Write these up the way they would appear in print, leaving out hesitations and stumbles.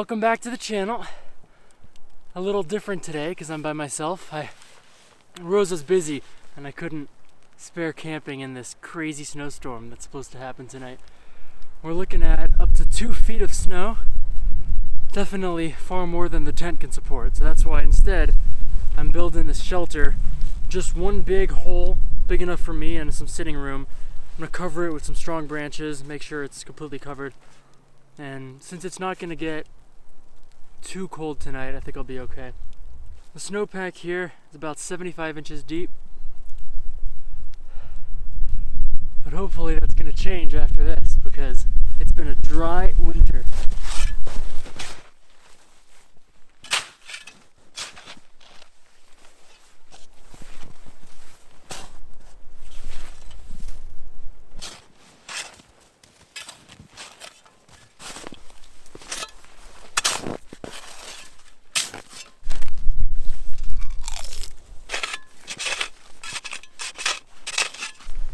Welcome back to the channel. A little different today because I'm by myself. Rose was busy and I couldn't spare camping in this crazy snowstorm that's supposed to happen tonight. We're looking at up to 2 feet of snow. Definitely far more than the tent can support. So that's why instead I'm building this shelter. Just one big hole, big enough for me and some sitting room. I'm gonna cover it with some strong branches, make sure it's completely covered. And since it's not gonna get too cold tonight, I think I'll be okay. The snowpack here is about 75 inches deep. But hopefully that's gonna change after this because it's been a dry winter.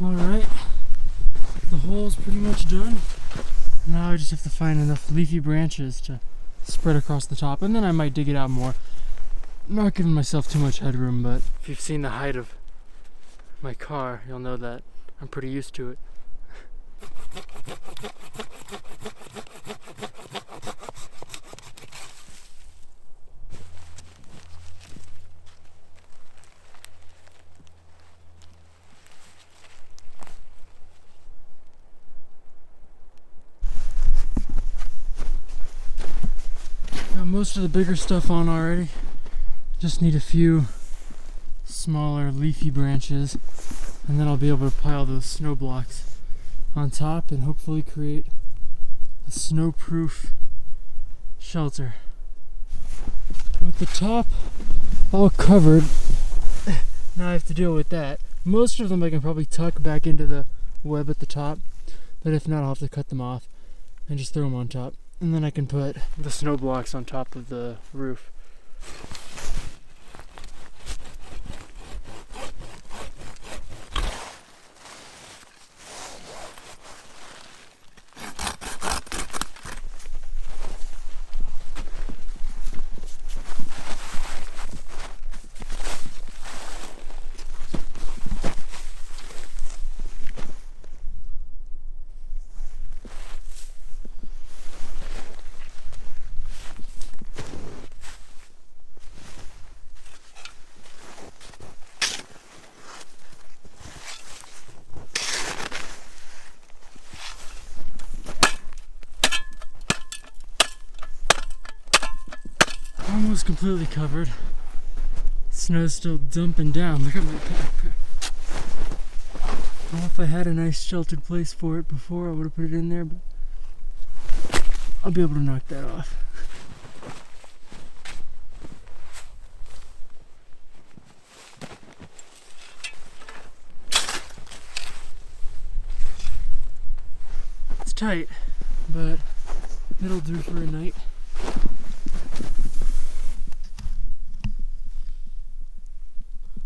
Alright, the hole's pretty much done. Now I just have to find enough leafy branches to spread across the top, and then I might dig it out more. I'm not giving myself too much headroom, but if you've seen the height of my car, you'll know that I'm pretty used to it. Most of the bigger stuff on already. Just need a few smaller leafy branches and then I'll be able to pile those snow blocks on top and hopefully create a snow-proof shelter. With the top all covered, now I have to deal with that. Most of them I can probably tuck back into the web at the top, but if not I'll have to cut them off and just throw them on top. And then I can put the snow blocks on top of the roof. Almost completely covered. Snow's still dumping down. Look at my backpack. Well, if I had a nice sheltered place for it before, I would have put it in there, but I'll be able to knock that off. It's tight, but it'll do for a night.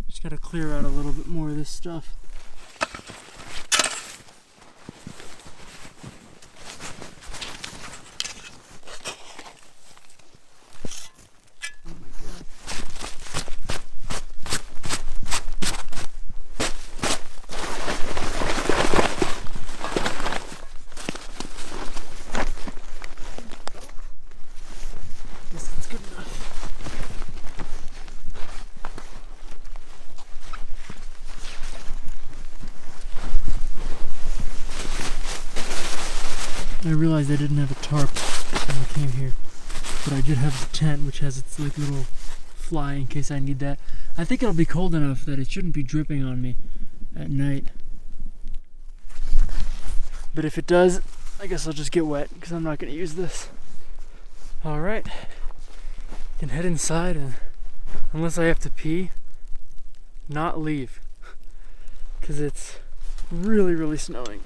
Just gotta clear out a little bit more of this stuff. Oh my God. Guess that's good enough. I realized I didn't have a tarp when I came here, but I did have the tent, which has its like little fly in case I need that. I think it'll be cold enough that it shouldn't be dripping on me at night. But if it does, I guess I'll just get wet because I'm not going to use this. Alright, can head inside and unless I have to pee, not leave because it's really snowing.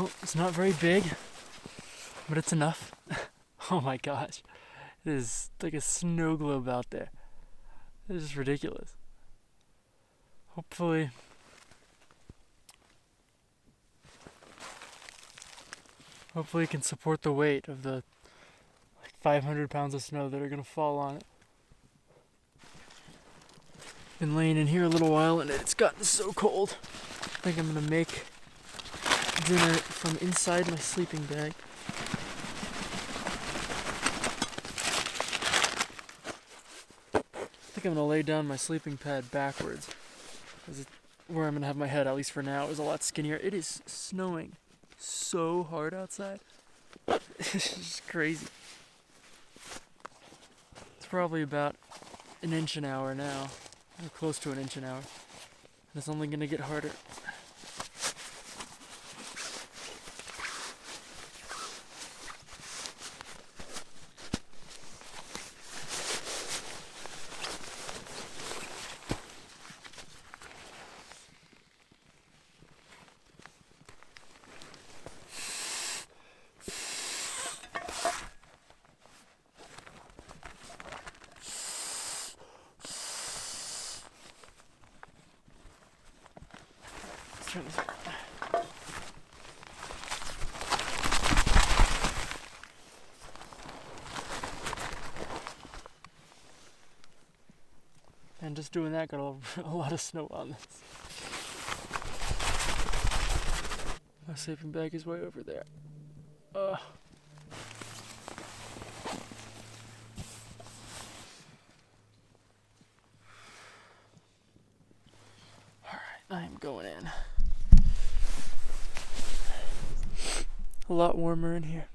Well, it's not very big, but it's enough. Oh my gosh. It is like a snow globe out there. It is just ridiculous. Hopefully it can support the weight of the 500 pounds of snow that are going to fall on it. Been laying in here a little while and it's gotten so cold. I think I'm going to make dinner from inside my sleeping bag. I think I'm going to lay down my sleeping pad backwards. Because where I'm going to have my head, at least for now, is a lot skinnier. It is snowing so hard outside. It's just crazy. It's probably about an inch an hour now, or close to an inch an hour. And it's only going to get harder. Turn this around. And just doing that got a lot of snow on this. My sleeping bag is way over there. Alright, I am going in. A lot warmer in here.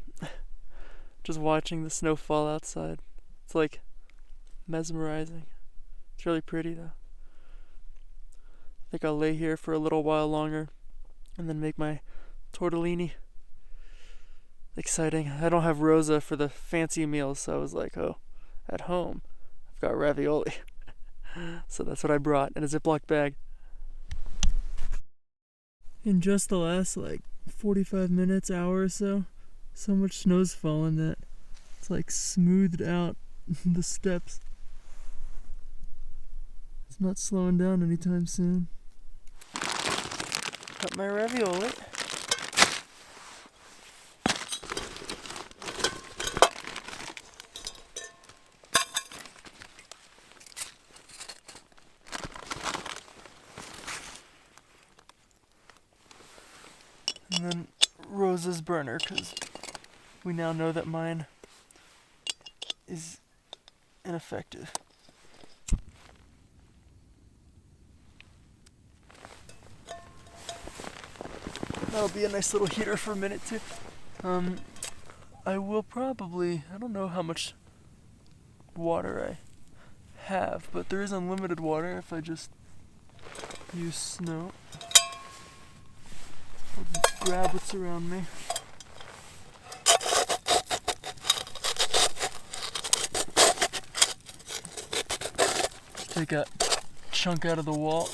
Just watching the snow fall outside. It's like mesmerizing. It's really pretty though. I think I'll lay here for a little while longer and then make my tortellini. Exciting. I don't have Rosa for the fancy meals, so I was like, oh, at home I've got ravioli. So that's what I brought in a Ziploc bag. In just the last 45 minutes, hour or so much snow's fallen that it's smoothed out the steps. It's not slowing down anytime soon. Got my ravioli. And then Rosa's burner, because we now know that mine is ineffective. That'll be a nice little heater for a minute too. I will probably, I don't know how much water I have, but there is unlimited water if I just use snow. I'll grab what's around me. Just take a chunk out of the wall.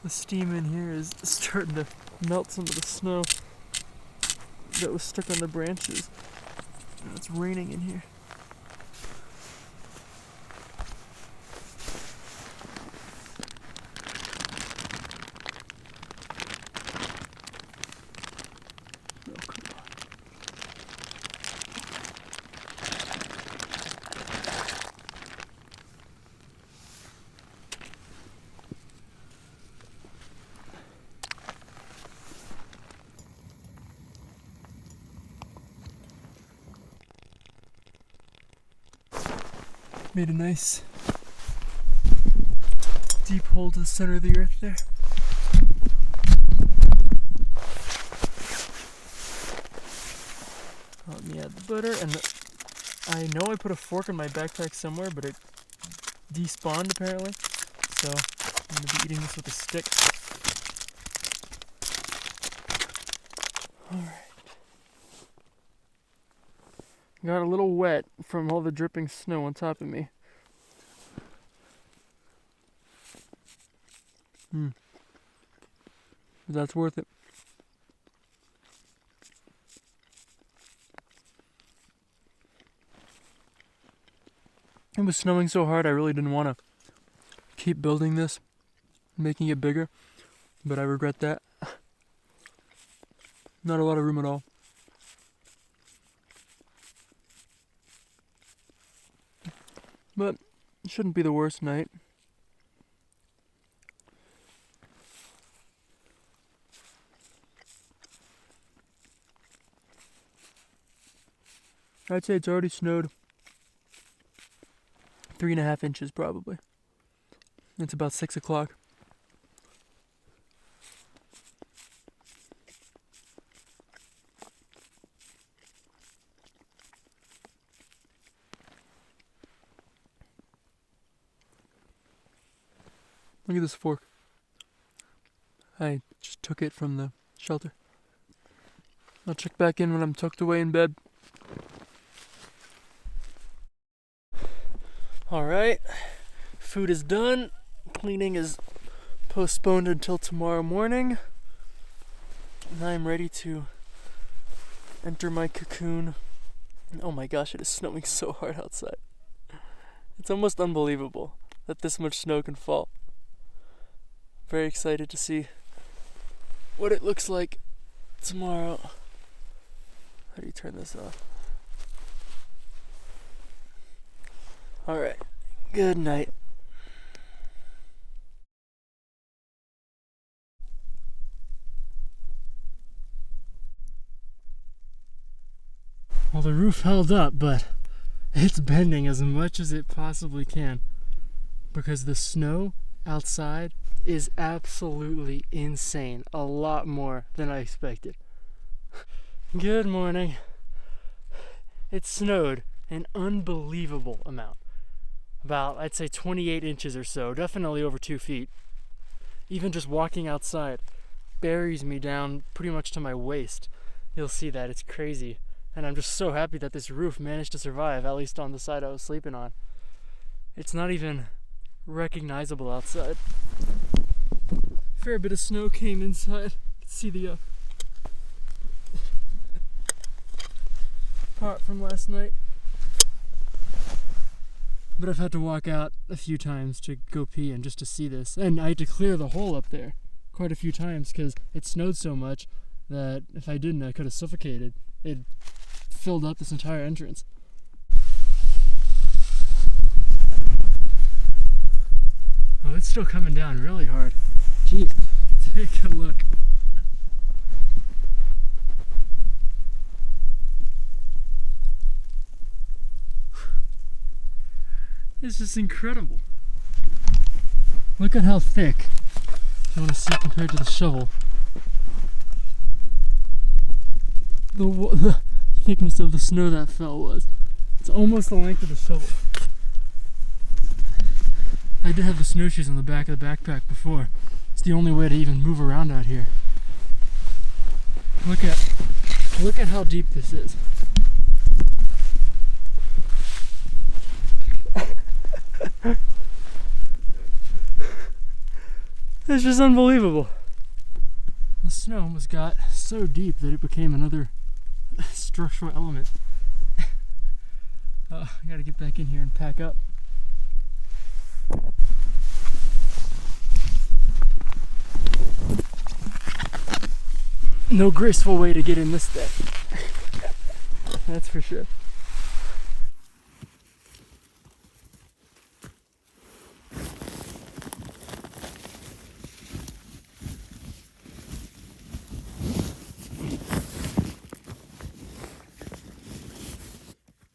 The steam in here is starting to melt some of the snow that was stuck on the branches. And it's raining in here. Made a nice deep hole to the center of the earth there. Let me add the butter, and I know I put a fork in my backpack somewhere, but it despawned apparently, so I'm going to be eating this with a stick. Alright. Got a little wet from all the dripping snow on top of me. But that's worth it. It was snowing so hard I really didn't want to keep building this, making it bigger, but I regret that. Not a lot of room at all. But it shouldn't be the worst night. I'd say it's already snowed 3.5 inches probably. It's about 6 o'clock. Look at this fork. I just took it from the shelter. I'll check back in when I'm tucked away in bed. Alright, food is done. Cleaning is postponed until tomorrow morning. And I'm ready to enter my cocoon. Oh my gosh, it is snowing so hard outside. It's almost unbelievable that this much snow can fall. Very excited to see what it looks like tomorrow. How do you turn this off? Alright, good night. Well, the roof held up, but it's bending as much as it possibly can because the snow outside is absolutely insane. A lot more than I expected. Good morning. It snowed an unbelievable amount. About, I'd say 28 inches or so, definitely over 2 feet. Even just walking outside buries me down pretty much to my waist. You'll see that, it's crazy. And I'm just so happy that this roof managed to survive, at least on the side I was sleeping on. It's not even recognizable outside. Fair bit of snow came inside. You can see the part from last night. But I've had to walk out a few times to go pee and just to see this. And I had to clear the hole up there quite a few times because it snowed so much that if I didn't, I could have suffocated. It filled up this entire entrance. Oh, it's still coming down really hard. Jeez, take a look. It's just incredible. Look at how thick, if you want to see compared to the shovel, the thickness of the snow that fell was. It's almost the length of the shovel. I did have the snowshoes on the back of the backpack before. It's the only way to even move around out here. Look at how deep this is. It's just unbelievable. The snow almost got so deep that it became another structural element. I gotta get back in here and pack up. No graceful way to get in this thing. That's for sure.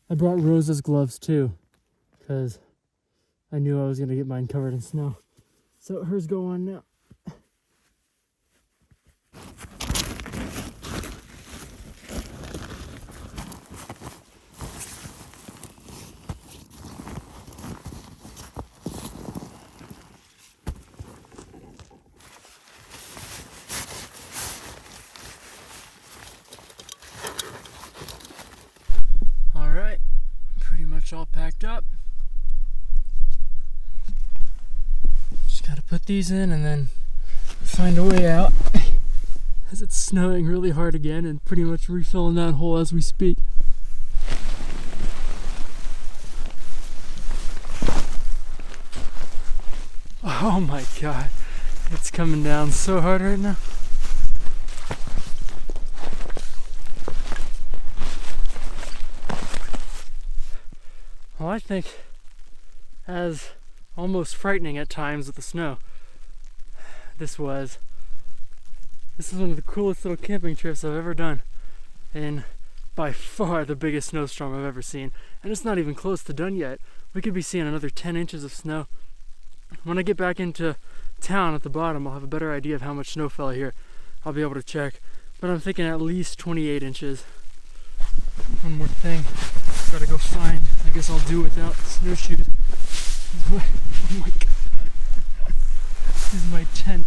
I brought Rosa's gloves too, because I knew I was going to get mine covered in snow. So hers go on now. Alright, pretty much all packed up. Just gotta put these in and then find a way out as it's snowing really hard again and pretty much refilling that hole as we speak. Oh my god, it's coming down so hard right now. Well, I think as almost frightening at times with the snow, this is one of the coolest little camping trips I've ever done, and by far the biggest snowstorm I've ever seen. And it's not even close to done yet. We could be seeing another 10 inches of snow. When I get back into town at the bottom, I'll have a better idea of how much snow fell here. I'll be able to check, but I'm thinking at least 28 inches. One more thing, gotta go find. I guess I'll do without snowshoes. Oh my god. This is my tent.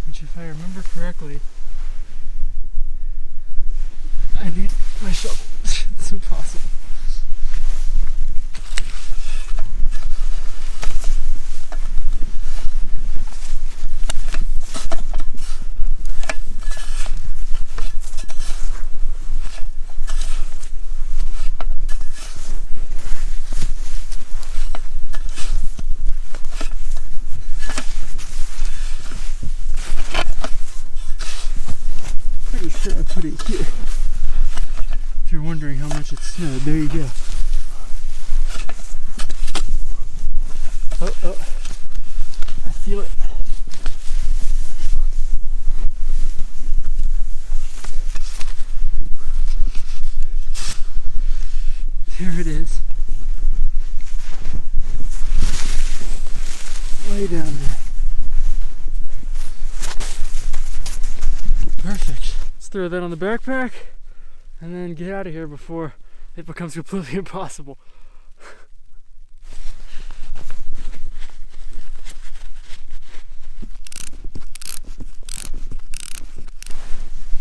Which, if I remember correctly, I need my shovel. It's impossible. Sure, I put it here. If you're wondering how much it snowed, there you go. Oh, I feel it. There it is. Way down there. Perfect. Throw that on the backpack and then get out of here before it becomes completely impossible.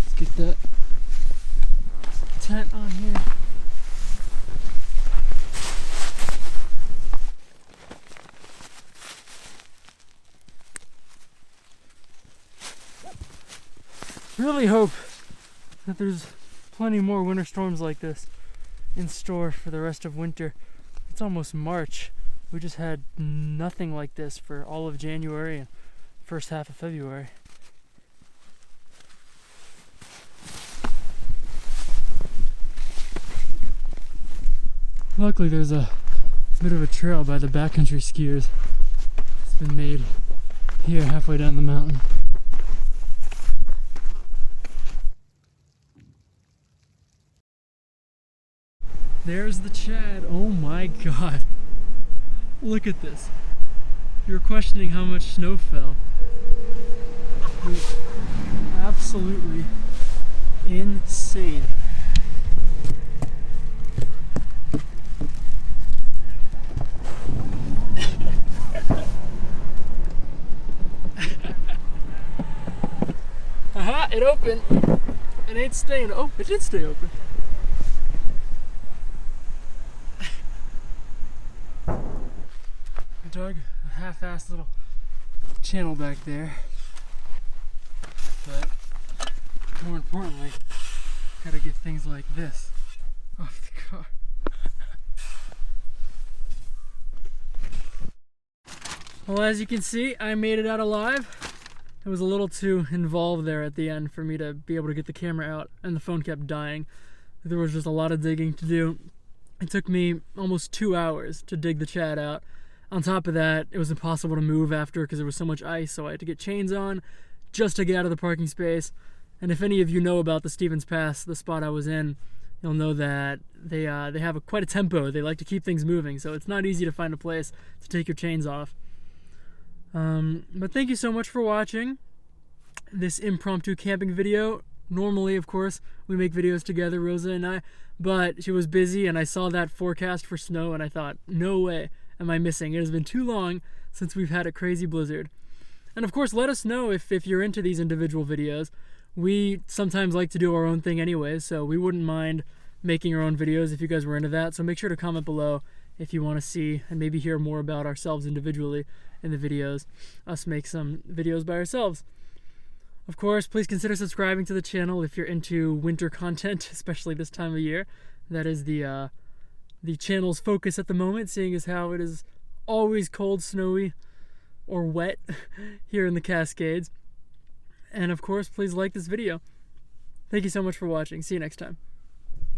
Let's get that tent on here. Really hope that there's plenty more winter storms like this in store for the rest of winter. It's almost March. We just had nothing like this for all of January and first half of February. Luckily there's a bit of a trail by the backcountry skiers. It's been made here halfway down the mountain. There's the Chad. Oh my god. Look at this. You're questioning how much snow fell. It's absolutely insane. Aha, it opened. It ain't staying. Oh, it did stay open. I dug a half-assed little channel back there, but more importantly, gotta get things like this off the car. Well, as you can see, I made it out alive. It was a little too involved there at the end for me to be able to get the camera out, and the phone kept dying. There was just a lot of digging to do. It took me almost 2 hours to dig the Chad out. On top of that, it was impossible to move after because there was so much ice, so I had to get chains on just to get out of the parking space. And if any of you know about the Stevens Pass, the spot I was in, you'll know that they have quite a tempo. They like to keep things moving, so it's not easy to find a place to take your chains off. But thank you so much for watching this impromptu camping video. Normally, of course, we make videos together, Rosa and I, but she was busy and I saw that forecast for snow and I thought, no way am I missing. It has been too long since we've had a crazy blizzard. And of course, let us know if you're into these individual videos. We sometimes like to do our own thing anyways, so we wouldn't mind making our own videos if you guys were into that. So make sure to comment below if you want to see and maybe hear more about ourselves individually in the videos, us make some videos by ourselves. Of course, please consider subscribing to the channel if you're into winter content, especially this time of year. That is the channel's focus at the moment, seeing as how it is always cold, snowy, or wet here in the Cascades. And of course, please like this video. Thank you so much for watching. See you next time.